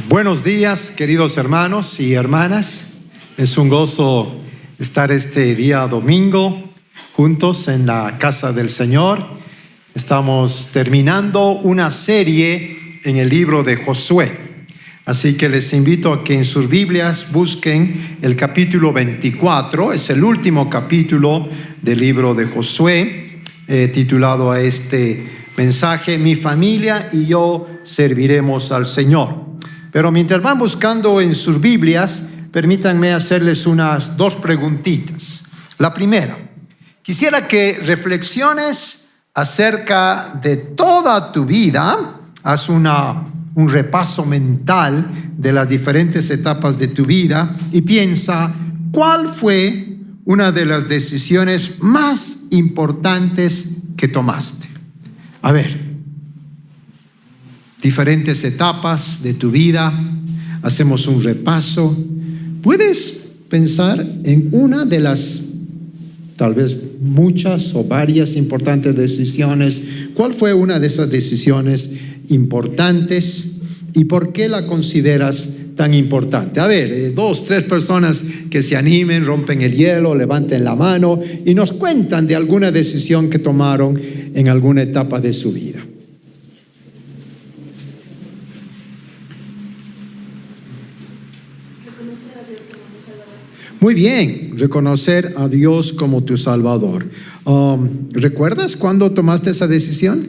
Buenos días, queridos hermanos y hermanas. Es un gozo estar este día domingo juntos en la casa del Señor. Estamos terminando una serie en el libro de Josué. Así que les invito a que en sus Biblias busquen el capítulo 24. Es el último capítulo del libro de Josué, titulado a este mensaje: Mi familia y yo serviremos al Señor. Pero mientras van buscando en sus Biblias, permítanme hacerles unas dos preguntitas. La primera, quisiera que reflexiones acerca de toda tu vida. Haz un repaso mental de las diferentes etapas de tu vida y piensa, ¿cuál fue una de las decisiones más importantes que tomaste? A ver, diferentes etapas de tu vida, hacemos un repaso. Puedes pensar en una de las, tal vez muchas o varias importantes decisiones. ¿Cuál fue una de esas decisiones importantes y por qué la consideras tan importante? A ver, 2, 3 personas que se animen, rompen el hielo, levanten la mano y nos cuentan de alguna decisión que tomaron en alguna etapa de su vida. Muy bien, reconocer a Dios como tu Salvador. ¿Recuerdas cuándo tomaste esa decisión?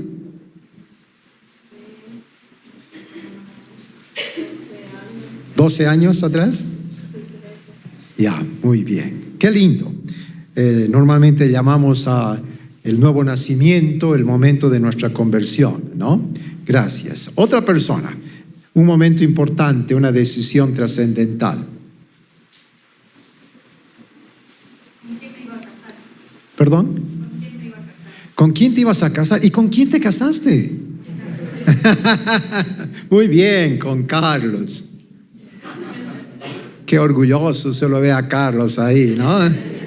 12 años atrás. Ya, muy bien. Qué lindo. Normalmente llamamos a el nuevo nacimiento el momento de nuestra conversión, ¿no? Gracias. Otra persona, un momento importante, una decisión trascendental. ¿Perdón? ¿Con quién te ibas a casar? ¿Y con quién te casaste? Muy bien, con Carlos. Qué orgulloso se lo ve a Carlos ahí, ¿no?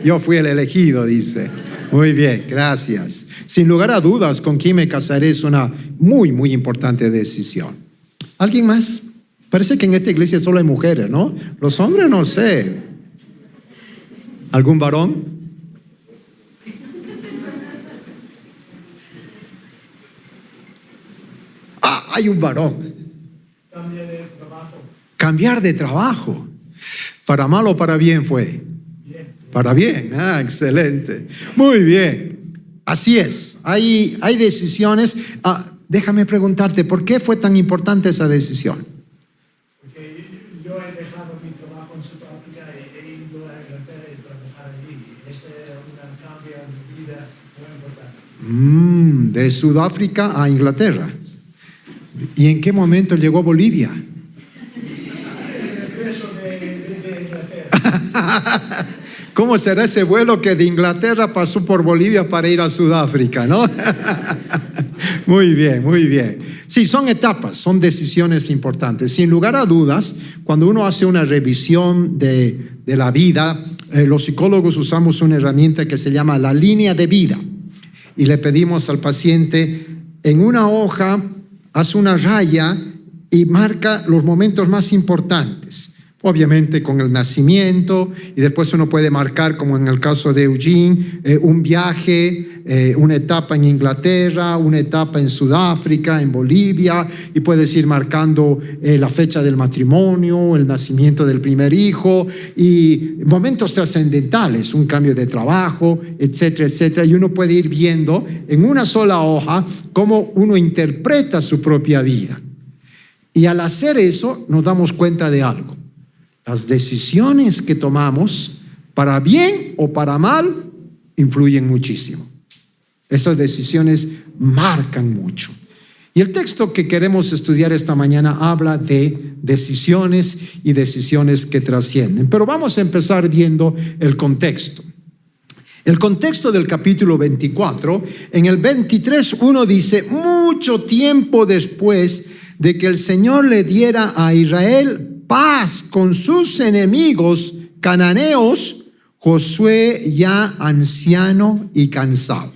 Yo fui el elegido, dice. Muy bien, gracias. Sin lugar a dudas, con quién me casaré es una muy, muy importante decisión. ¿Alguien más? Parece que en esta iglesia solo hay mujeres, ¿no? Los hombres no sé. ¿Algún varón? Hay un varón. Cambiar de trabajo. ¿Para mal o para bien fue? Para bien. Excelente. Muy bien. Así es. Hay decisiones. Déjame preguntarte, ¿por qué fue tan importante esa decisión? Porque yo he dejado mi trabajo en Sudáfrica y he ido a Inglaterra y trabajar allí. Este era un cambio en mi vida muy importante. De Sudáfrica a Inglaterra. ¿Y en qué momento llegó a Bolivia? El regreso de Inglaterra. ¿Cómo será ese vuelo que de Inglaterra pasó por Bolivia para ir a Sudáfrica, no? Muy bien, muy bien. Sí, son etapas, son decisiones importantes. Sin lugar a dudas, cuando uno hace una revisión de la vida, los psicólogos usamos una herramienta que se llama la línea de vida. Y le pedimos al paciente, en una hoja, haz una raya y marca los momentos más importantes. Obviamente con el nacimiento, y después uno puede marcar, como en el caso de Eugene, un viaje, una etapa en Inglaterra, una etapa en Sudáfrica, en Bolivia, y puedes ir marcando la fecha del matrimonio, el nacimiento del primer hijo, y momentos trascendentales, un cambio de trabajo, etcétera, etcétera. Y uno puede ir viendo en una sola hoja cómo uno interpreta su propia vida. Y al hacer eso nos damos cuenta de algo. Las decisiones que tomamos, para bien o para mal, influyen muchísimo. Esas decisiones marcan mucho. Y el texto que queremos estudiar esta mañana habla de decisiones y decisiones que trascienden. Pero vamos a empezar viendo el contexto. El contexto del capítulo 24, en el 23, uno dice, mucho tiempo después de que el Señor le diera a Israel paz con sus enemigos cananeos, Josué ya anciano y cansado.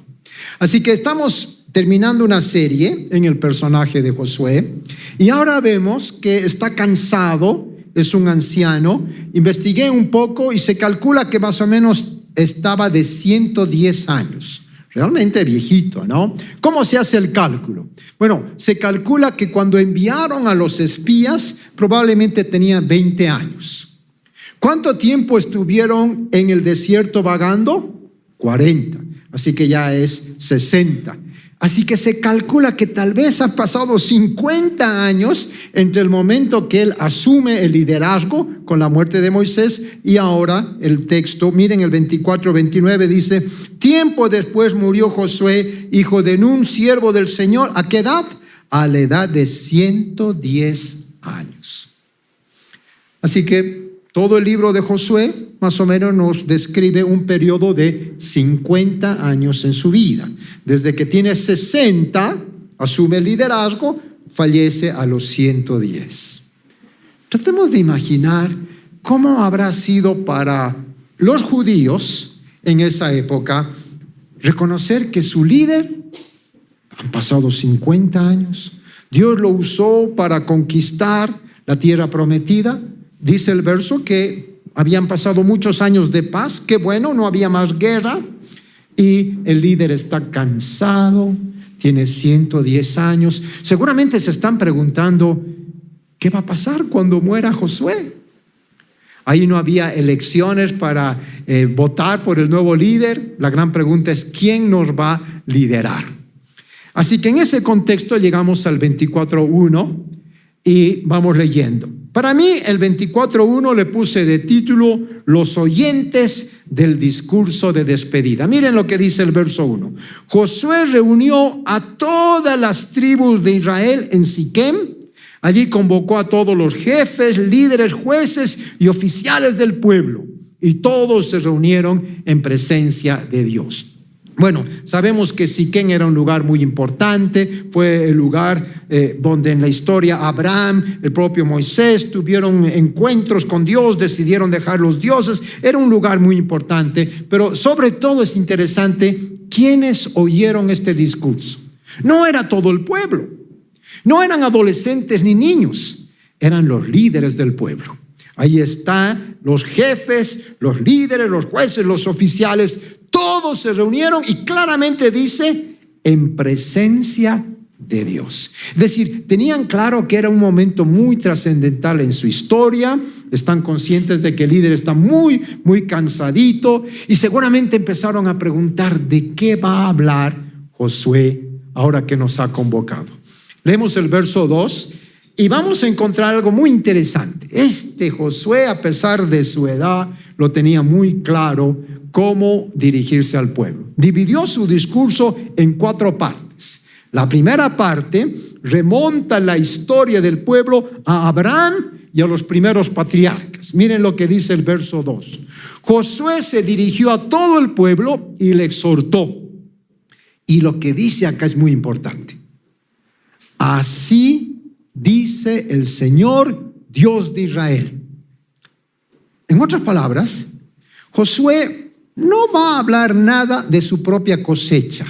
Así que estamos terminando una serie en el personaje de Josué, y ahora vemos que está cansado, es un anciano. Investigué un poco y se calcula que más o menos estaba de 110 años. Realmente viejito, ¿no? ¿Cómo se hace el cálculo? Bueno, se calcula que cuando enviaron a los espías, probablemente tenía 20 años. ¿Cuánto tiempo estuvieron en el desierto vagando? 40. Así que ya es 60. Así que se calcula que tal vez han pasado 50 años entre el momento que él asume el liderazgo con la muerte de Moisés y ahora el texto. Miren el 24-29 dice: tiempo después murió Josué, hijo de Nun, siervo del Señor. ¿A qué edad? A la edad de 110 años. Así que todo el libro de Josué más o menos nos describe un periodo de 50 años en su vida. Desde que tiene 60, asume el liderazgo, fallece a los 110. Tratemos de imaginar cómo habrá sido para los judíos en esa época reconocer que su líder, han pasado 50 años, Dios lo usó para conquistar la tierra prometida. Dice el verso que habían pasado muchos años de paz, que bueno, no había más guerra, y el líder está cansado, tiene 110 años. Seguramente se están preguntando, ¿qué va a pasar cuando muera Josué? Ahí no había elecciones para votar por el nuevo líder. La gran pregunta es, ¿quién nos va a liderar? Así que en ese contexto llegamos al 24:1 y vamos leyendo. Para mí, el 24:1 le puse de título Los oyentes del discurso de despedida. Miren lo que dice el verso 1. Josué reunió a todas las tribus de Israel en Siquem. Allí convocó a todos los jefes, líderes, jueces y oficiales del pueblo. Y todos se reunieron en presencia de Dios. Bueno, sabemos que Siquem era un lugar muy importante, fue el lugar donde en la historia Abraham, el propio Moisés tuvieron encuentros con Dios, decidieron dejar los dioses. Era un lugar muy importante, pero sobre todo es interesante quiénes oyeron este discurso. No era todo el pueblo, no eran adolescentes ni niños, eran los líderes del pueblo. Ahí están los jefes, los líderes, los jueces, los oficiales. Todos se reunieron y claramente dice, en presencia de Dios. Es decir, tenían claro que era un momento muy trascendental en su historia. Están conscientes de que el líder está muy cansadito y seguramente empezaron a preguntar de qué va a hablar Josué ahora que nos ha convocado. Leemos el verso 2 y vamos a encontrar algo muy interesante. Josué, a pesar de su edad, lo tenía muy claro cómo dirigirse al pueblo. Dividió su discurso en 4 partes. La primera parte remonta la historia del pueblo a Abraham y a los primeros patriarcas. Miren lo que dice el verso 2. Josué se dirigió a todo el pueblo y le exhortó. Y lo que dice acá es muy importante. Así dice el Señor, Dios de Israel. En otras palabras, Josué no va a hablar nada de su propia cosecha.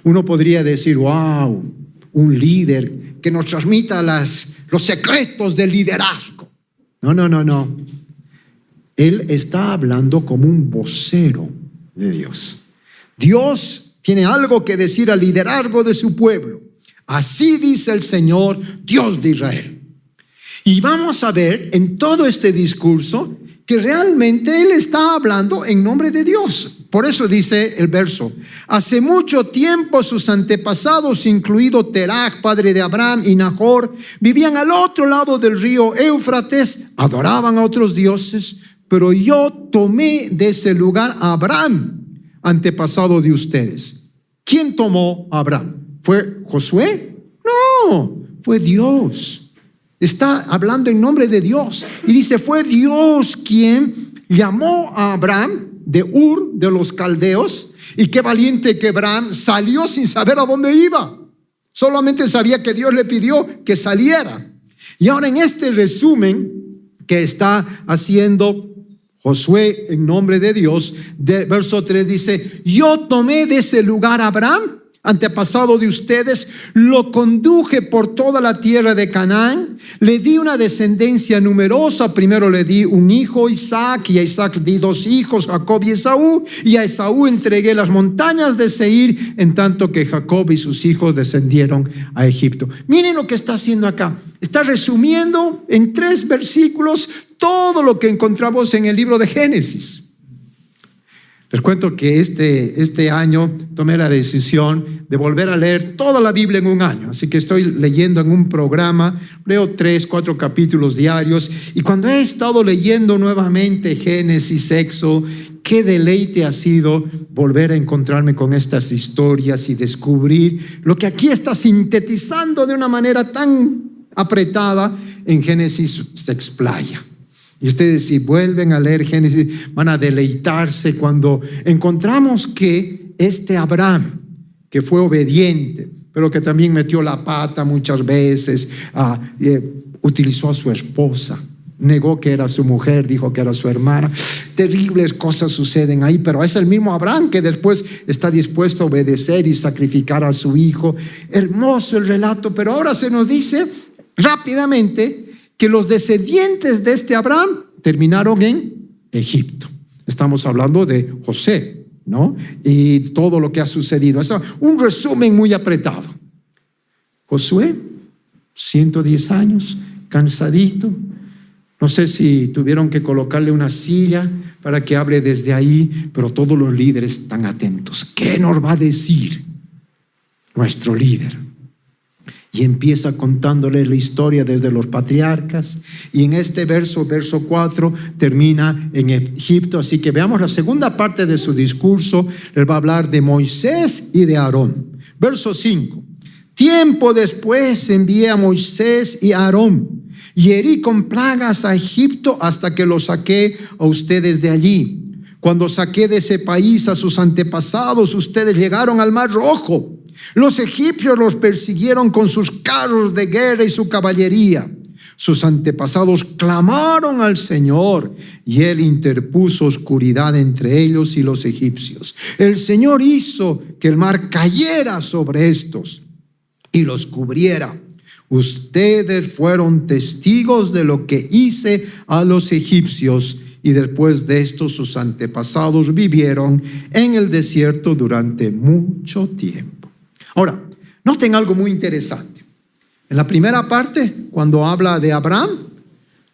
Uno podría decir, wow, un líder que nos transmita los secretos del liderazgo. No. Él está hablando como un vocero de Dios. Dios tiene algo que decir al liderazgo de su pueblo. Así dice el Señor, Dios de Israel. Y vamos a ver en todo este discurso que realmente él está hablando en nombre de Dios. Por eso dice el verso: hace mucho tiempo sus antepasados, incluido Terach, padre de Abraham, y Nahor, vivían al otro lado del río Éufrates, adoraban a otros dioses, pero yo tomé de ese lugar a Abraham, antepasado de ustedes. ¿Quién tomó a Abraham? ¿Fue Josué? No, fue Dios. Está hablando en nombre de Dios. Y dice, fue Dios quien llamó a Abraham de Ur, de los caldeos. Y qué valiente que Abraham salió sin saber a dónde iba. Solamente sabía que Dios le pidió que saliera. Y ahora en este resumen que está haciendo Josué en nombre de Dios, de verso 3 dice, yo tomé de ese lugar a Abraham, antepasado de ustedes, lo conduje por toda la tierra de Canaán, le di una descendencia numerosa. Primero le di un hijo, Isaac, y a Isaac di 2 hijos, Jacob y Esaú, y a Esaú entregué las montañas de Seir, en tanto que Jacob y sus hijos descendieron a Egipto. Miren lo que está haciendo acá. Está resumiendo en 3 versículos todo lo que encontramos en el libro de Génesis. Les cuento que este año tomé la decisión de volver a leer toda la Biblia en un año. Así que estoy leyendo en un programa, leo 3, 4 capítulos diarios. Y cuando he estado leyendo nuevamente Génesis, Éxodo, qué deleite ha sido volver a encontrarme con estas historias y descubrir lo que aquí está sintetizando de una manera tan apretada en Génesis se explaya. Y ustedes, si vuelven a leer Génesis, van a deleitarse cuando encontramos que este Abraham, que fue obediente, pero que también metió la pata muchas veces, utilizó a su esposa, negó que era su mujer, dijo que era su hermana. Terribles cosas suceden ahí, pero es el mismo Abraham que después está dispuesto a obedecer y sacrificar a su hijo. Hermoso el relato, pero ahora se nos dice rápidamente que los descendientes de este Abraham terminaron en Egipto. Estamos hablando de José, ¿no? Y todo lo que ha sucedido. Es un resumen muy apretado. Josué, 110 años, cansadito. No sé si tuvieron que colocarle una silla para que hable desde ahí, pero todos los líderes están atentos. ¿Qué nos va a decir nuestro líder? Y empieza contándole la historia desde los patriarcas. Y en este verso 4, termina en Egipto. Así que veamos la segunda parte de su discurso. Les va a hablar de Moisés y de Aarón. Verso 5. Tiempo después envié a Moisés y a Aarón y herí con plagas a Egipto hasta que los saqué a ustedes de allí. Cuando saqué de ese país a sus antepasados, ustedes llegaron al Mar Rojo. Los egipcios los persiguieron con sus carros de guerra y su caballería. Sus antepasados clamaron al Señor y Él interpuso oscuridad entre ellos y los egipcios. El Señor hizo que el mar cayera sobre estos y los cubriera. Ustedes fueron testigos de lo que hice a los egipcios. Y después de esto sus antepasados vivieron en el desierto durante mucho tiempo. Ahora, noten algo muy interesante. En la primera parte, cuando habla de Abraham,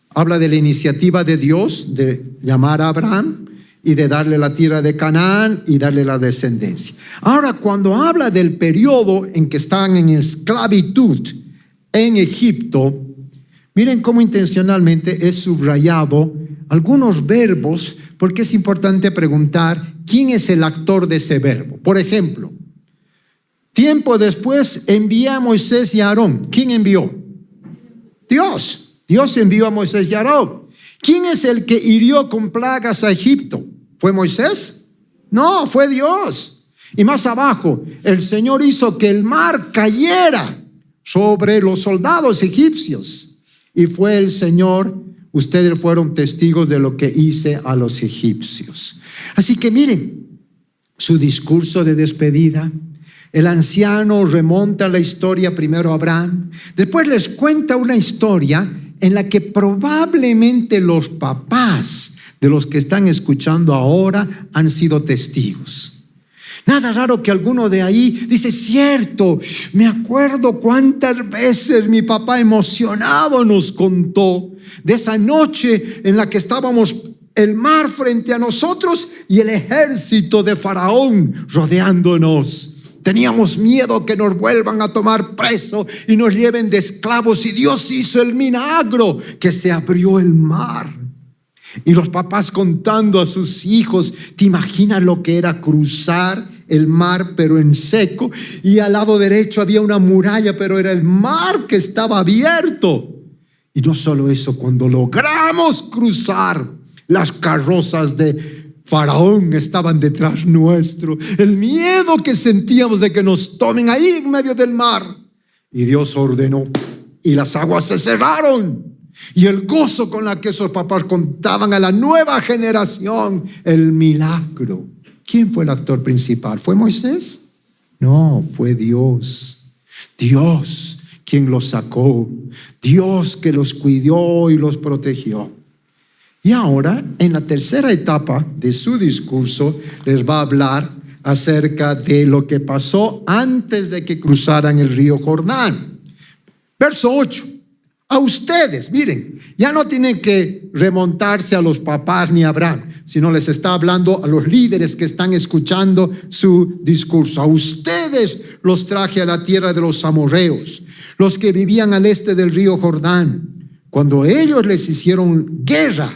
habla de la iniciativa de Dios de llamar a Abraham y de darle la tierra de Canaán y darle la descendencia. Ahora, cuando habla del periodo en que están en esclavitud en Egipto, miren cómo intencionalmente es subrayado algunos verbos, porque es importante preguntar quién es el actor de ese verbo. Por ejemplo, tiempo después envié a Moisés y a Aarón. ¿Quién envió? Dios. Dios envió a Moisés y a Aarón. ¿Quién es el que hirió con plagas a Egipto? ¿Fue Moisés? No, fue Dios. Y más abajo, el Señor hizo que el mar cayera sobre los soldados egipcios. Y fue el Señor, ustedes fueron testigos de lo que hice a los egipcios. Así que miren, su discurso de despedida. El anciano remonta la historia primero a Abraham, después les cuenta una historia en la que probablemente los papás de los que están escuchando ahora han sido testigos. Nada raro que alguno de ahí dice, cierto, me acuerdo cuántas veces mi papá emocionado nos contó de esa noche en la que estábamos el mar frente a nosotros y el ejército de Faraón rodeándonos. Teníamos miedo que nos vuelvan a tomar preso y nos lleven de esclavos, y Dios hizo el milagro que se abrió el mar. Y los papás contando a sus hijos, ¿te imaginas lo que era cruzar el mar pero en seco? Y al lado derecho había una muralla, pero era el mar que estaba abierto. Y no solo eso, cuando logramos cruzar, las carrozas de Faraón estaban detrás nuestro. El miedo que sentíamos de que nos tomen ahí en medio del mar. Y Dios ordenó y las aguas se cerraron. Y el gozo con la que esos papás contaban a la nueva generación el milagro. ¿Quién fue el actor principal? ¿Fue Moisés? No, fue Dios. Dios quien los sacó. Dios que los cuidó y los protegió. Y ahora, en la tercera etapa de su discurso, les va a hablar acerca de lo que pasó antes de que cruzaran el río Jordán. Verso 8. A ustedes, miren, ya no tienen que remontarse a los papás ni a Abraham, sino les está hablando a los líderes que están escuchando su discurso. A ustedes los traje a la tierra de los amorreos, los que vivían al este del río Jordán. Cuando ellos les hicieron guerra,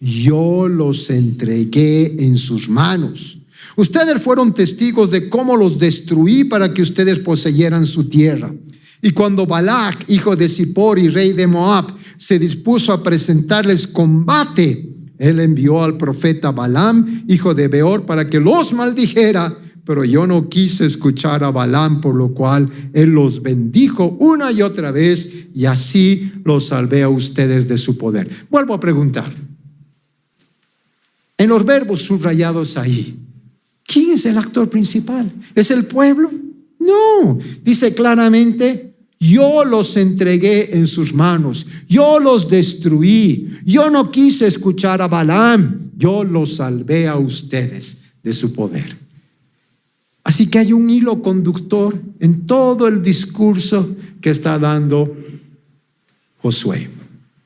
yo los entregué en sus manos. Ustedes fueron testigos de cómo los destruí para que ustedes poseyeran su tierra. Y cuando Balac, hijo de Zippor y rey de Moab, se dispuso a presentarles combate, él envió al profeta Balaam, hijo de Beor, para que los maldijera. Pero yo no quise escuchar a Balaam, por lo cual él los bendijo una y otra vez, y así los salvé a ustedes de su poder. Vuelvo a preguntar. En los verbos subrayados ahí, ¿quién es el actor principal? ¿Es el pueblo? No, dice claramente, yo los entregué en sus manos, yo los destruí, yo no quise escuchar a Balaam, yo los salvé a ustedes de su poder. Así que hay un hilo conductor en todo el discurso que está dando Josué.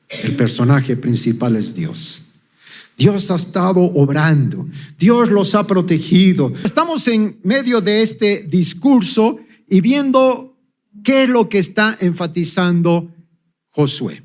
El personaje principal es Dios. Dios ha estado obrando, Dios los ha protegido. Estamos en medio de este discurso y viendo qué es lo que está enfatizando Josué.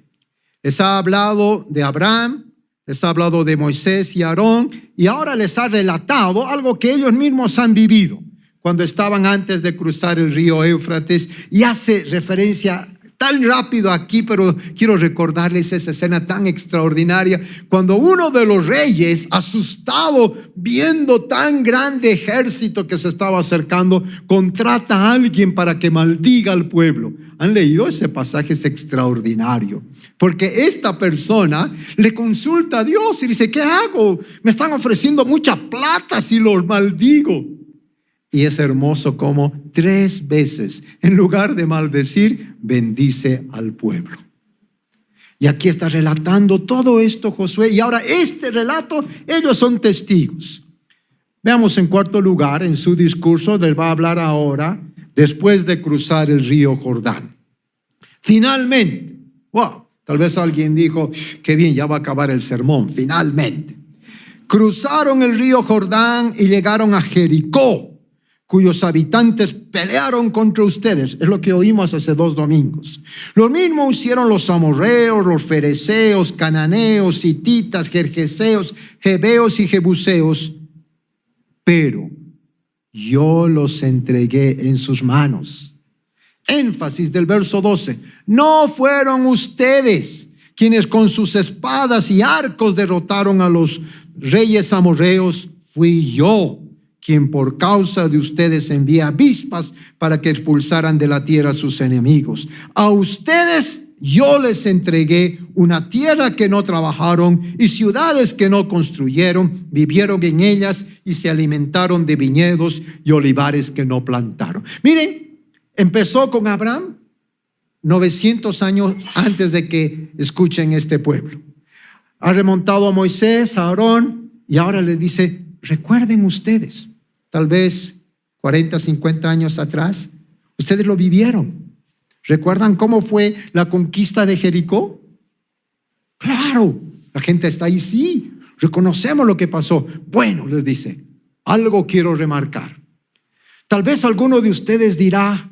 Les ha hablado de Abraham, les ha hablado de Moisés y Aarón, y ahora les ha relatado algo que ellos mismos han vivido cuando estaban antes de cruzar el río Éufrates, y hace referencia tan rápido aquí, pero quiero recordarles esa escena tan extraordinaria, cuando uno de los reyes, asustado, viendo tan grande ejército que se estaba acercando, contrata a alguien para que maldiga al pueblo. ¿Han leído ese pasaje? Es extraordinario, porque esta persona le consulta a Dios y dice, ¿qué hago? Me están ofreciendo mucha plata si los maldigo. Y es hermoso como 3 veces, en lugar de maldecir, bendice al pueblo. Y aquí está relatando todo esto Josué. Y ahora este relato, ellos son testigos. Veamos en cuarto lugar, en su discurso, les va a hablar ahora, después de cruzar el río Jordán. Finalmente, wow, tal vez alguien dijo, qué bien, ya va a acabar el sermón, finalmente. Cruzaron el río Jordán y llegaron a Jericó, cuyos habitantes pelearon contra ustedes. Es lo que oímos hace 2 domingos. Lo mismo hicieron los amorreos, los fereceos, cananeos, hititas, gergeseos, jebeos y jebuseos. Pero yo los entregué en sus manos. Énfasis del verso 12. No fueron ustedes quienes con sus espadas y arcos derrotaron a los reyes amorreos. Fui yo quien por causa de ustedes envía avispas para que expulsaran de la tierra a sus enemigos. A ustedes yo les entregué una tierra que no trabajaron y ciudades que no construyeron, vivieron en ellas y se alimentaron de viñedos y olivares que no plantaron. Miren, empezó con Abraham 900 años antes de que escuchen este pueblo. Ha remontado a Moisés, a Aarón, y ahora les dice, recuerden ustedes, tal vez 40, 50 años atrás, ustedes lo vivieron. ¿Recuerdan cómo fue la conquista de Jericó? Claro, la gente está ahí, sí, reconocemos lo que pasó. Bueno, les dice, algo quiero remarcar. Tal vez alguno de ustedes dirá,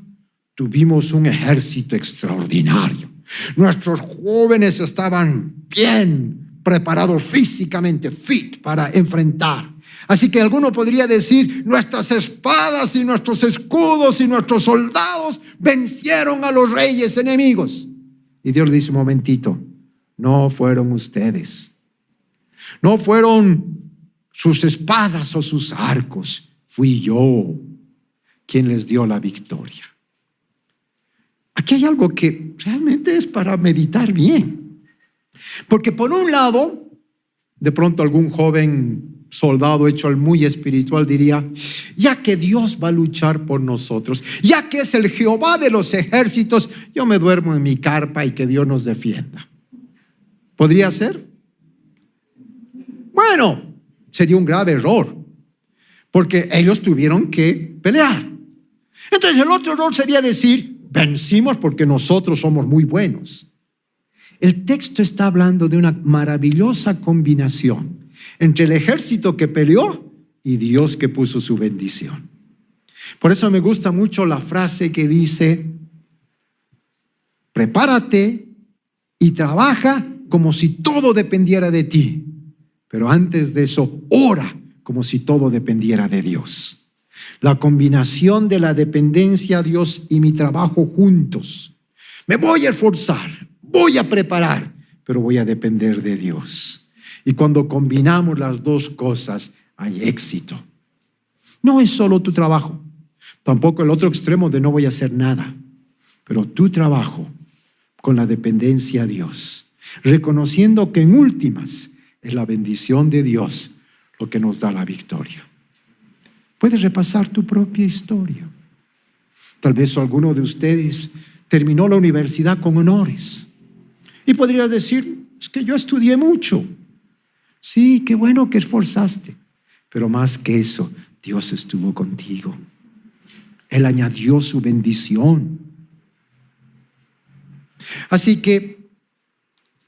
tuvimos un ejército extraordinario. Nuestros jóvenes estaban bien preparados físicamente, fit para enfrentar. Así que alguno podría decir, nuestras espadas y nuestros escudos y nuestros soldados vencieron a los reyes enemigos. Y Dios le dice, un momentito, no fueron ustedes. No fueron sus espadas o sus arcos. Fui yo quien les dio la victoria. Aquí hay algo que realmente es para meditar bien. Porque por un lado, de pronto algún joven soldado hecho el muy espiritual diría, ya que Dios va a luchar por nosotros, ya que es el Jehová de los ejércitos, yo me duermo en mi carpa y que Dios nos defienda. ¿Podría ser? Bueno, sería un grave error, porque ellos tuvieron que pelear. Entonces el otro error sería decir, vencimos porque nosotros somos muy buenos. El texto está hablando de una maravillosa combinación entre el ejército que peleó y Dios que puso su bendición. Por eso me gusta mucho la frase que dice, prepárate y trabaja como si todo dependiera de ti, pero antes de eso, ora como si todo dependiera de Dios. La combinación de la dependencia a Dios y mi trabajo juntos. Me voy a esforzar, voy a preparar, pero voy a depender de Dios. Y cuando combinamos las dos cosas, hay éxito. No es solo tu trabajo, tampoco el otro extremo de no voy a hacer nada, pero tu trabajo con la dependencia a Dios, reconociendo que en últimas es la bendición de Dios lo que nos da la victoria. Puedes repasar tu propia historia. Tal vez alguno de ustedes terminó la universidad con honores y podrías decir, es que yo estudié mucho. Sí, qué bueno que esforzaste, pero más que eso, Dios estuvo contigo. Él añadió su bendición. Así que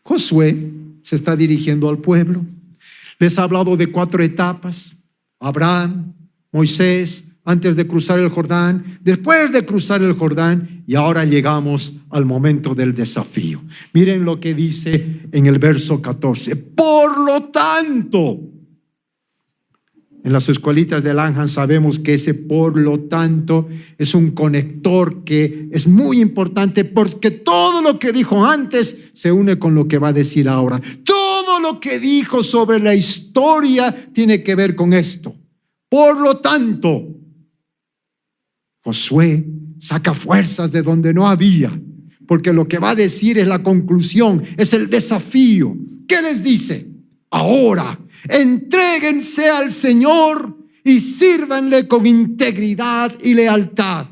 Josué se está dirigiendo al pueblo. Les ha hablado de 4 etapas: Abraham, Moisés, antes de cruzar el Jordán, después de cruzar el Jordán, y ahora llegamos al momento del desafío. Miren lo que dice en el verso 14. Por lo tanto, en las escuelitas de Langham sabemos que ese por lo tanto es un conector que es muy importante, porque todo lo que dijo antes se une con lo que va a decir ahora. Todo lo que dijo sobre la historia tiene que ver con esto. Por lo tanto, Josué saca fuerzas de donde no había, porque lo que va a decir es la conclusión, es el desafío. ¿Qué les dice? Ahora, entréguense al Señor y sírvanle con integridad y lealtad.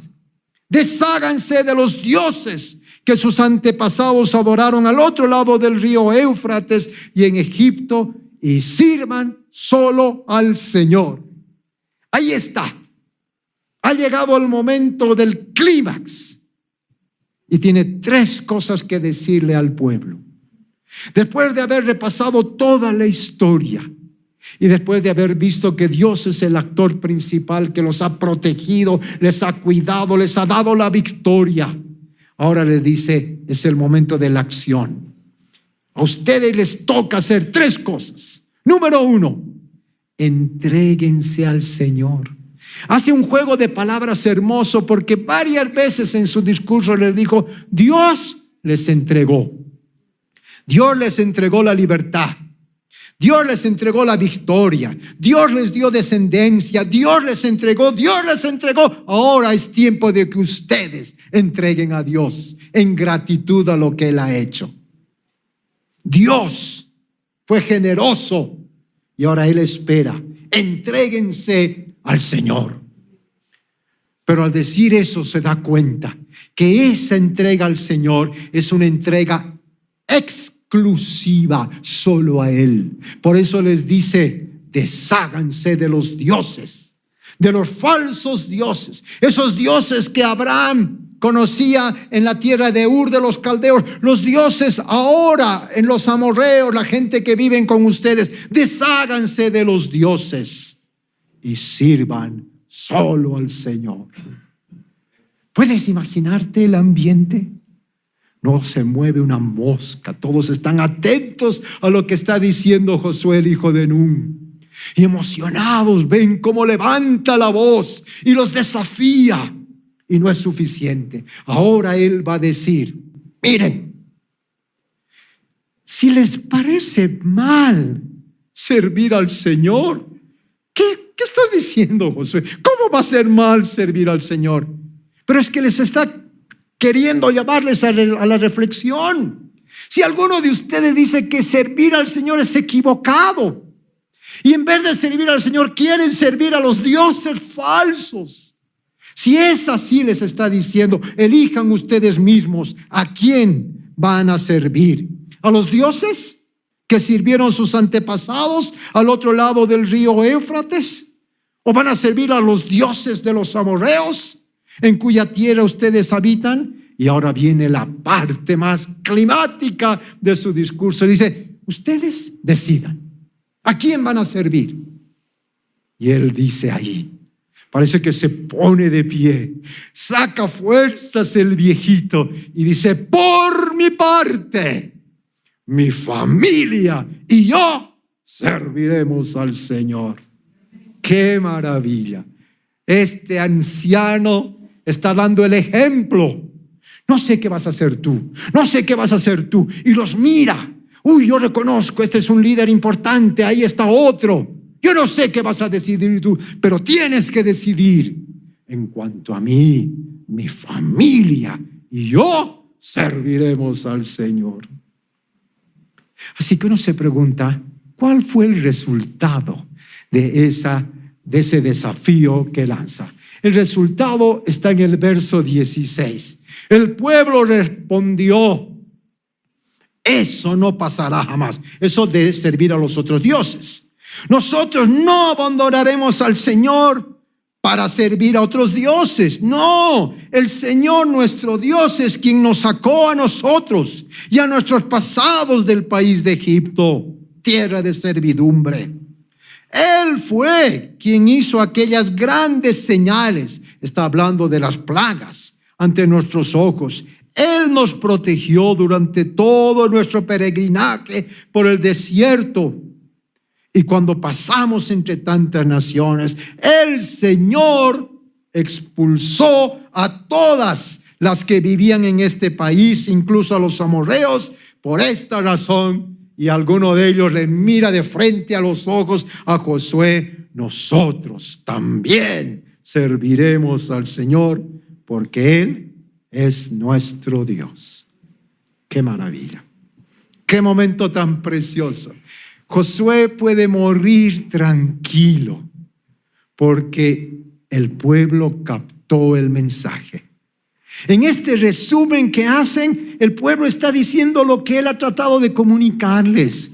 Desháganse de los dioses que sus antepasados adoraron al otro lado del río Éufrates y en Egipto, y sirvan solo al Señor. Ahí está. Ha llegado el momento del clímax y tiene 3 cosas que decirle al pueblo. Después de haber repasado toda la historia y después de haber visto que Dios es el actor principal que los ha protegido, les ha cuidado, les ha dado la victoria, ahora les dice, es el momento de la acción. A ustedes les toca hacer 3 cosas. Número 1, entréguense al Señor. Hace un juego de palabras hermoso, porque varias veces en su discurso les dijo, Dios les entregó. Dios les entregó la libertad. Dios les entregó la victoria. Dios les dio descendencia. Dios les entregó. Ahora es tiempo de que ustedes entreguen a Dios en gratitud a lo que Él ha hecho. Dios fue generoso y ahora Él espera. Entréguense al Señor. Pero al decir eso se da cuenta que esa entrega al Señor es una entrega exclusiva solo a Él. Por eso les dice, desháganse de los dioses, de los falsos dioses, esos dioses que Abraham conocía en la tierra de Ur de los caldeos, los dioses ahora en los amorreos, la gente que viven con ustedes. Desháganse de los dioses y sirvan solo al Señor. ¿Puedes imaginarte el ambiente? No se mueve una mosca, todos están atentos a lo que está diciendo Josué, el hijo de Nun, y emocionados ven cómo levanta la voz y los desafía. Y no es suficiente. Ahora él va a decir, miren, si les parece mal servir al Señor, ¿qué estás diciendo, Josué? ¿Cómo va a ser mal servir al Señor? Pero es que les está queriendo llamarles a la reflexión. Si alguno de ustedes dice que servir al Señor es equivocado, Y en vez de servir al Señor, quieren servir a los dioses falsos. Si es así, les está diciendo, elijan ustedes mismos a quién van a servir. ¿A los dioses que sirvieron sus antepasados al otro lado del río Éufrates? ¿O van a servir a los dioses de los amorreos, en cuya tierra ustedes habitan? Y ahora viene la parte más climática de su discurso. Dice, ustedes decidan, ¿a quién van a servir? Y él dice ahí, parece que se pone de pie, saca fuerzas el viejito y dice, por mi parte, mi familia y yo serviremos al Señor. ¡Qué maravilla! Este anciano está dando el ejemplo. No sé qué vas a hacer tú, no sé qué vas a hacer tú. Y los mira. Uy, yo reconozco, este es un líder importante, ahí está otro. Yo no sé qué vas a decidir tú, pero tienes que decidir. En cuanto a mí, mi familia y yo serviremos al Señor. Así que uno se pregunta, ¿cuál fue el resultado de ese desafío que lanza? El resultado está en el verso 16. El pueblo respondió, eso no pasará jamás. Eso de servir a los otros dioses. Nosotros no abandonaremos al Señor para servir a otros dioses. No, el Señor nuestro Dios es quien nos sacó a nosotros y a nuestros pasados del país de Egipto, tierra de servidumbre. Él fue quien hizo aquellas grandes señales. Está hablando de las plagas ante nuestros ojos. Él nos protegió durante todo nuestro peregrinaje por el desierto. Y cuando pasamos entre tantas naciones, el Señor expulsó a todas las que vivían en este país, incluso a los amorreos, por esta razón. Y alguno de ellos le mira de frente a los ojos a Josué, nosotros también serviremos al Señor, porque Él es nuestro Dios. ¡Qué maravilla! ¡Qué momento tan precioso! Josué puede morir tranquilo porque el pueblo captó el mensaje. En este resumen que hacen, el pueblo está diciendo lo que él ha tratado de comunicarles.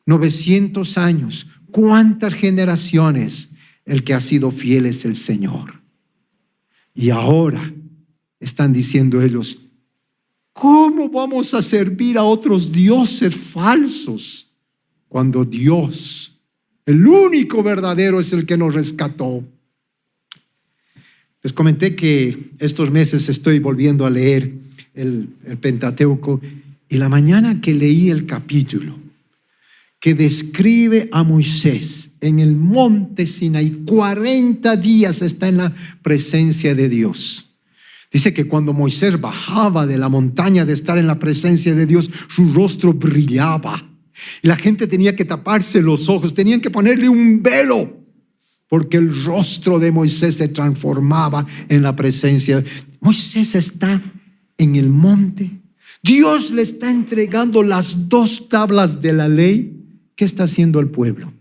900 años, ¿cuántas generaciones? El que ha sido fiel es el Señor. Y ahora están diciendo ellos, ¿cómo vamos a servir a otros dioses falsos cuando Dios, el único verdadero, es el que nos rescató? Les comenté que estos meses estoy volviendo a leer el Pentateuco, y la mañana que leí el capítulo que describe a Moisés en el monte Sinaí, 40 días está en la presencia de Dios. Dice que cuando Moisés bajaba de la montaña de estar en la presencia de Dios, su rostro brillaba. Y la gente tenía que taparse los ojos, tenían que ponerle un velo, porque el rostro de Moisés se transformaba en la presencia. Moisés está en el monte. Dios le está entregando las 2 tablas de la ley. ¿Qué está haciendo el pueblo?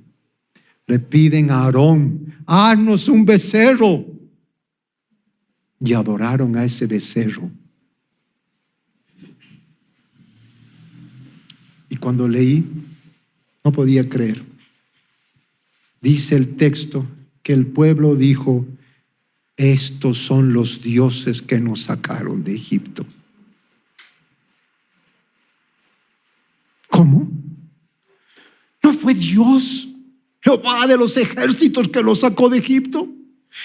Le piden a Aarón, haznos un becerro. Y adoraron a ese becerro. Y cuando leí, no podía creer. Dice el texto que el pueblo dijo, estos son los dioses que nos sacaron de Egipto. ¿Cómo? ¿No fue Dios, Jehová de los ejércitos, que los sacó de Egipto?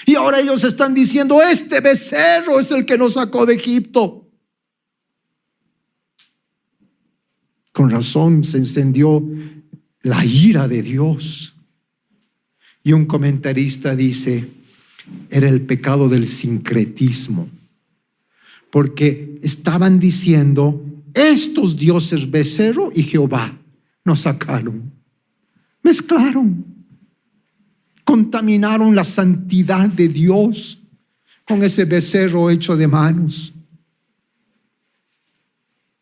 Y ahora ellos están diciendo, este becerro es el que nos sacó de Egipto. Con razón se encendió la ira de Dios. Y un comentarista dice, era el pecado del sincretismo, porque estaban diciendo, estos dioses becerro y Jehová nos sacaron, mezclaron, contaminaron la santidad de Dios con ese becerro hecho de manos.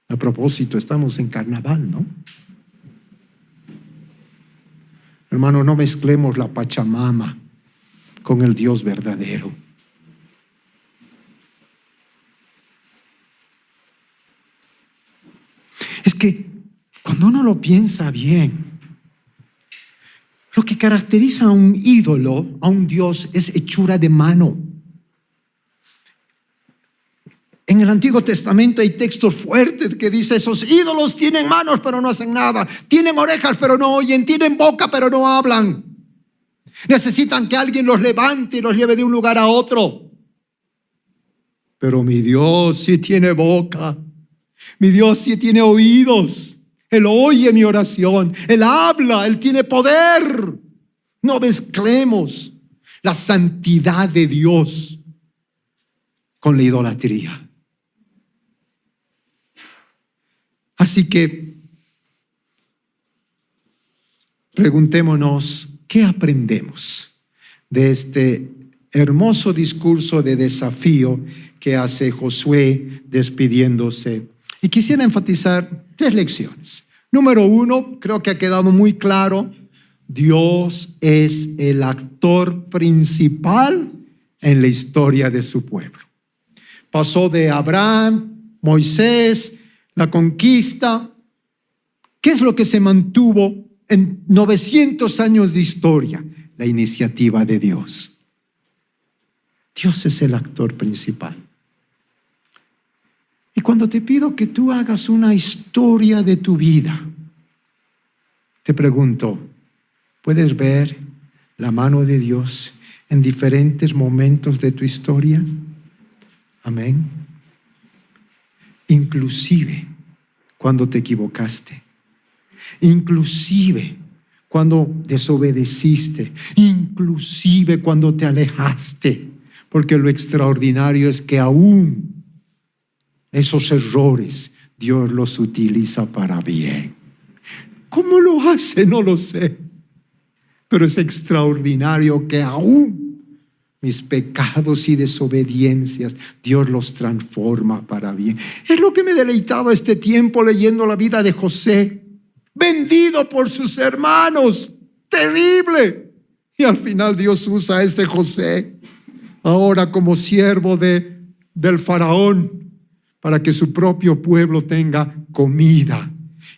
A propósito, estamos en carnaval, ¿no? Hermano, no mezclemos la Pachamama con el Dios verdadero. Es que cuando uno lo piensa bien, lo que caracteriza a un ídolo, a un Dios, es hechura de mano. En el Antiguo Testamento hay textos fuertes que dicen: esos ídolos tienen manos pero no hacen nada, tienen orejas pero no oyen, tienen boca pero no hablan. Necesitan que alguien los levante y los lleve de un lugar a otro. Pero mi Dios sí tiene boca, mi Dios sí tiene oídos. Él oye mi oración, Él habla, Él tiene poder. No mezclemos la santidad de Dios con la idolatría. Así que preguntémonos, ¿qué aprendemos de este hermoso discurso de desafío que hace Josué despidiéndose? Y quisiera enfatizar 3 lecciones. Número 1, creo que ha quedado muy claro: Dios es el actor principal en la historia de su pueblo. Pasó de Abraham, Moisés, la conquista. ¿Qué es lo que se mantuvo en 900 años de historia? La iniciativa de Dios. Dios es el actor principal. Y cuando te pido que tú hagas una historia de tu vida, te pregunto, ¿puedes ver la mano de Dios en diferentes momentos de tu historia? Amén. Inclusive cuando te equivocaste, inclusive cuando desobedeciste, inclusive cuando te alejaste, porque lo extraordinario es que aún esos errores Dios los utiliza para bien. ¿Cómo lo hace? No lo sé. Pero es extraordinario que aún mis pecados y desobediencias Dios los transforma para bien. Es lo que me deleitaba este tiempo leyendo la vida de José, vendido por sus hermanos, terrible. Y al final Dios usa a este José ahora como siervo del faraón, para que su propio pueblo tenga comida.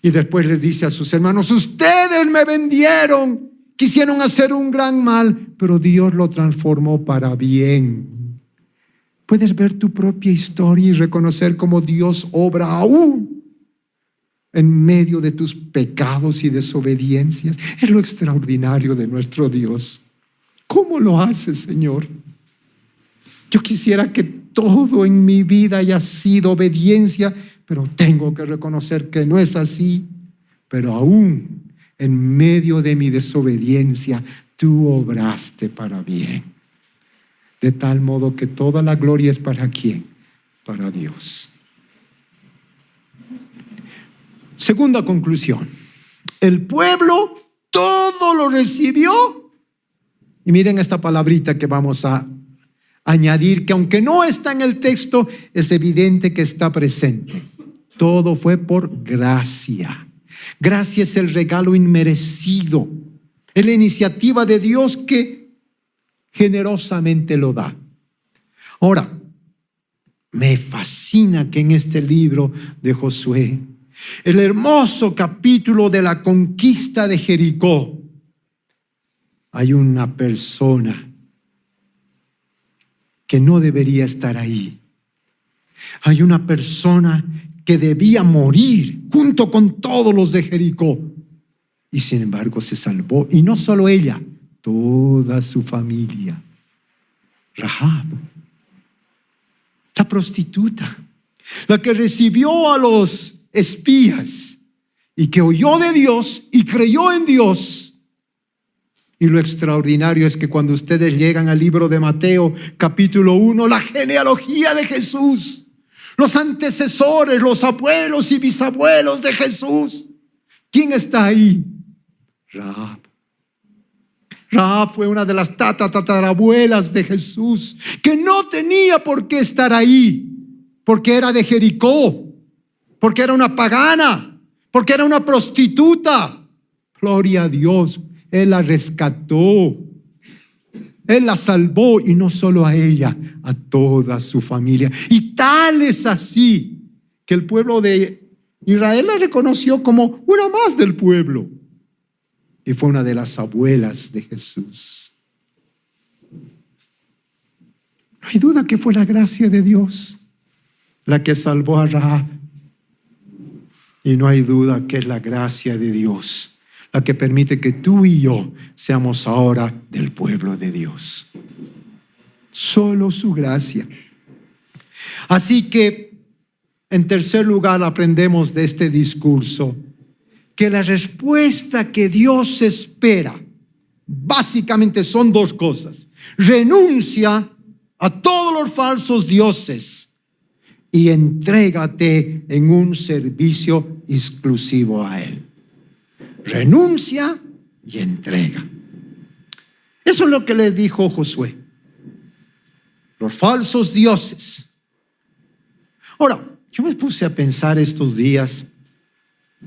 Y después les dice a sus hermanos: ustedes me vendieron, quisieron hacer un gran mal, pero Dios lo transformó para bien. Puedes ver tu propia historia y reconocer cómo Dios obra aún en medio de tus pecados y desobediencias. Es lo extraordinario de nuestro Dios. ¿Cómo lo hace, Señor? Yo quisiera que todo en mi vida haya sido obediencia, pero tengo que reconocer que no es así. Pero aún en medio de mi desobediencia, tú obraste para bien. De tal modo que toda la gloria es para ¿quién? Para Dios. Segunda conclusión: el pueblo todo lo recibió. Y miren esta palabrita que vamos a añadir, que aunque no está en el texto, es evidente que está presente. Todo fue por gracia. Gracia es el regalo inmerecido, es la iniciativa de Dios que generosamente lo da. Ahora, me fascina que en este libro de Josué, el hermoso capítulo de la conquista de Jericó, hay una persona que no debería estar ahí. Hay una persona que debía morir junto con todos los de Jericó, y sin embargo se salvó. Y no solo ella, toda su familia. Rahab, la prostituta, la que recibió a los espías y que oyó de Dios y creyó en Dios. Y lo extraordinario es que cuando ustedes llegan al libro de Mateo, capítulo 1, la genealogía de Jesús, los antecesores, los abuelos y bisabuelos de Jesús, ¿quién está ahí? Rahab. Rahab fue una de las tatarabuelas de Jesús, que no tenía por qué estar ahí, porque era de Jericó, porque era una pagana, porque era una prostituta. Gloria a Dios. Él la rescató. Él la salvó, y no solo a ella, a toda su familia. Y tal es así que el pueblo de Israel la reconoció como una más del pueblo. Y fue una de las abuelas de Jesús. No hay duda que fue la gracia de Dios la que salvó a Rahab. Y no hay duda que es la gracia de Dios la que permite que tú y yo seamos ahora del pueblo de Dios. Solo su gracia. Así que, en tercer lugar, aprendemos de este discurso que la respuesta que Dios espera básicamente son dos cosas: renuncia a todos los falsos dioses y entrégate en un servicio exclusivo a Él. Renuncia y entrega. Eso es lo que le dijo Josué. Los falsos dioses. Ahora, yo me puse a pensar estos días,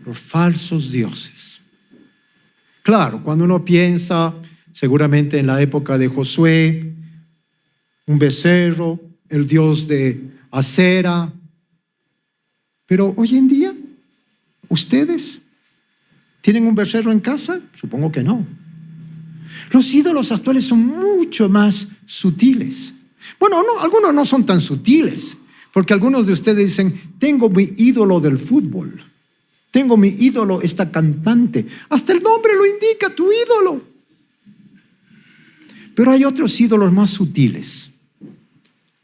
los falsos dioses. Claro, cuando uno piensa seguramente en la época de Josué, un becerro, el dios de Acera. Pero hoy en día, ¿ustedes tienen un becerro en casa? Supongo que no. Los ídolos actuales son mucho más sutiles. Bueno, no, algunos no son tan sutiles, porque algunos de ustedes dicen: tengo mi ídolo del fútbol, tengo mi ídolo esta cantante. Hasta el nombre lo indica, tu ídolo. Pero hay otros ídolos más sutiles.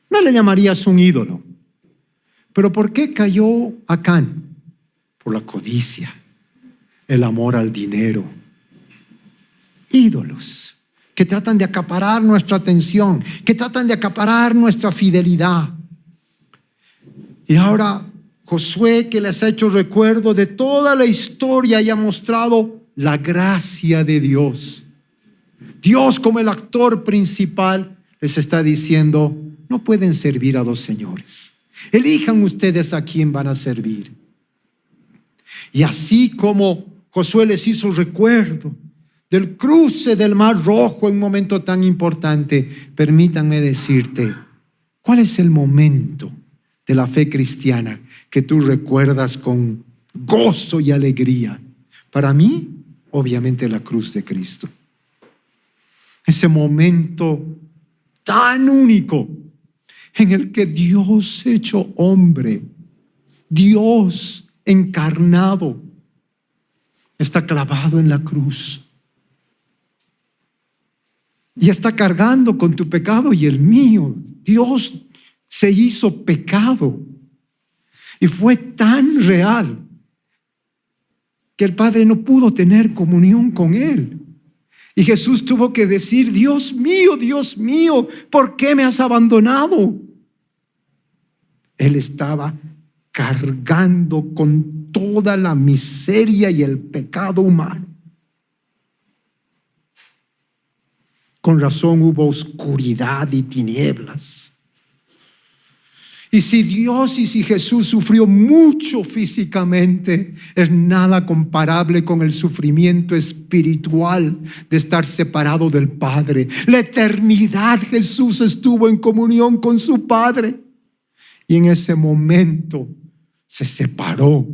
No le llamarías un ídolo. Pero ¿por qué cayó Acán? Por la codicia, el amor al dinero. Ídolos que tratan de acaparar nuestra atención, que tratan de acaparar nuestra fidelidad. Y ahora Josué, que les ha hecho recuerdo de toda la historia y ha mostrado la gracia de Dios. Dios, como el actor principal, les está diciendo: no pueden servir a dos señores. Elijan ustedes a quién van a servir. Y así como Josué les hizo recuerdo del cruce del Mar Rojo en un momento tan importante, permítanme decirte, ¿cuál es el momento de la fe cristiana que tú recuerdas con gozo y alegría? Para mí, obviamente, la cruz de Cristo. Ese momento tan único en el que Dios hecho hombre, Dios encarnado, está clavado en la cruz y está cargando con tu pecado y el mío. Dios se hizo pecado y fue tan real que el Padre no pudo tener comunión con Él. Y Jesús tuvo que decir: Dios mío, ¿por qué me has abandonado? Él estaba cargando con toda la miseria y el pecado humano. Con razón hubo oscuridad y tinieblas. Y si Dios y si Jesús sufrió mucho físicamente, es nada comparable con el sufrimiento espiritual de estar separado del Padre. La eternidad Jesús estuvo en comunión con su Padre. Y en ese momento se separó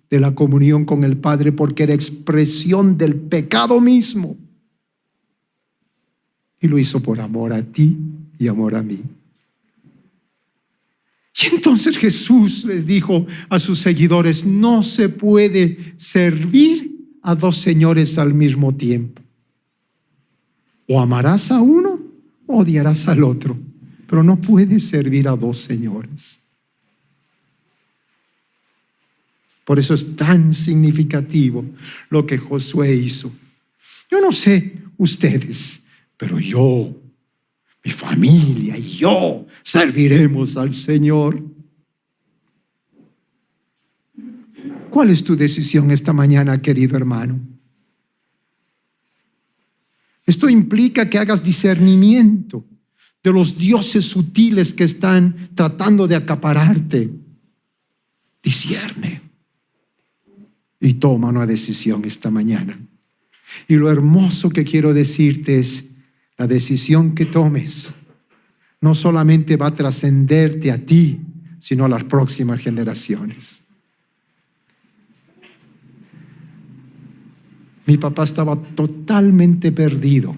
de la comunión con el Padre porque era expresión del pecado mismo. Y lo hizo por amor a ti y amor a mí. Y entonces Jesús les dijo a sus seguidores: no se puede servir a dos señores al mismo tiempo. O amarás a uno o odiarás al otro, pero no puedes servir a dos señores. Por eso es tan significativo lo que Josué hizo. Yo no sé ustedes, pero yo, mi familia y yo serviremos al Señor. ¿Cuál es tu decisión esta mañana, querido hermano? Esto implica que hagas discernimiento de los dioses sutiles que están tratando de acapararte. Discierne y toma una decisión esta mañana. Y lo hermoso que quiero decirte es, la decisión que tomes no solamente va a trascenderte a ti, sino a las próximas generaciones. Mi papá estaba totalmente perdido.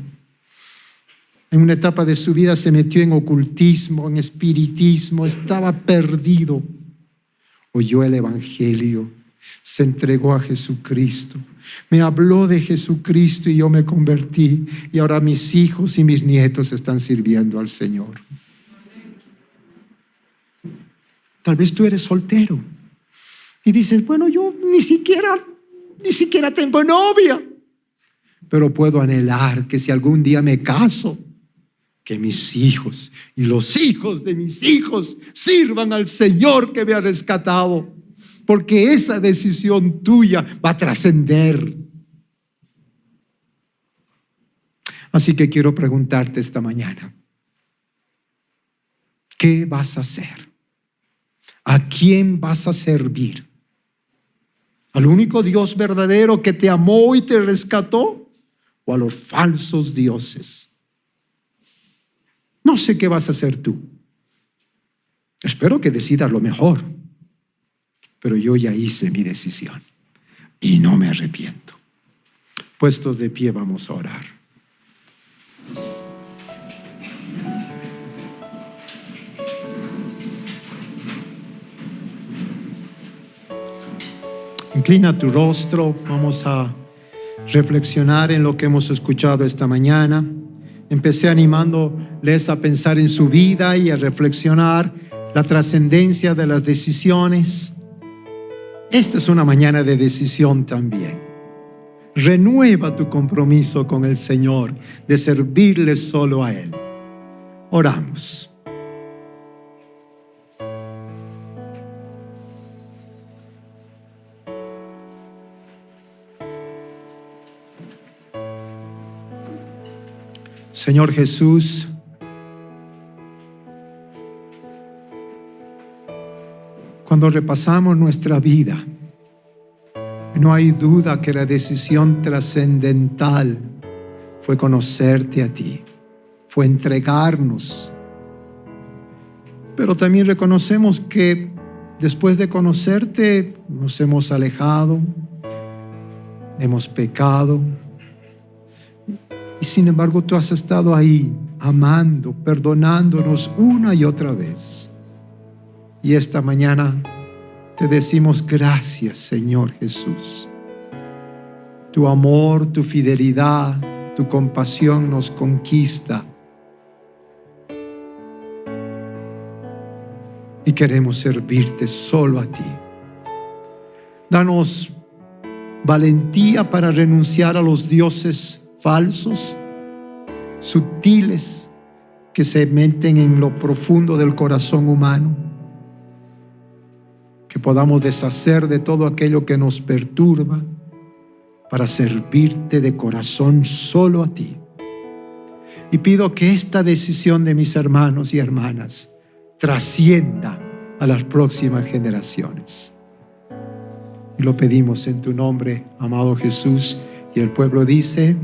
En una etapa de su vida se metió en ocultismo, en espiritismo, estaba perdido. Oyó el Evangelio, se entregó a Jesucristo, me habló de Jesucristo y yo me convertí. Y ahora mis hijos y mis nietos están sirviendo al Señor. Tal vez tú eres soltero y dices, bueno, yo ni siquiera tengo novia, pero puedo anhelar que si algún día me caso, que mis hijos y los hijos de mis hijos sirvan al Señor que me ha rescatado, porque esa decisión tuya va a trascender. Así que quiero preguntarte esta mañana, ¿qué vas a hacer? ¿A quién vas a servir? ¿Al único Dios verdadero que te amó y te rescató? ¿O a los falsos dioses? No sé qué vas a hacer tú. Espero que decidas lo mejor. Pero yo ya hice mi decisión y no me arrepiento. Puestos de pie, vamos a orar. Inclina tu rostro, vamos a reflexionar en lo que hemos escuchado esta mañana. Empecé animándoles a pensar en su vida y a reflexionar la trascendencia de las decisiones. Esta es una mañana de decisión también. Renueva tu compromiso con el Señor de servirle solo a Él. Oramos. Señor Jesús, cuando repasamos nuestra vida, no hay duda que la decisión trascendental fue conocerte a ti, fue entregarnos. Pero también reconocemos que después de conocerte nos hemos alejado, hemos pecado. Y sin embargo tú has estado ahí, amando, perdonándonos una y otra vez. Y esta mañana te decimos gracias, Señor Jesús. Tu amor, tu fidelidad, tu compasión nos conquista. Y queremos servirte solo a ti. Danos valentía para renunciar a los dioses falsos, sutiles, que se meten en lo profundo del corazón humano. Que podamos deshacer de todo aquello que nos perturba para servirte de corazón solo a ti. Y pido que esta decisión de mis hermanos y hermanas trascienda a las próximas generaciones. Y lo pedimos en tu nombre, amado Jesús. Y el pueblo dice...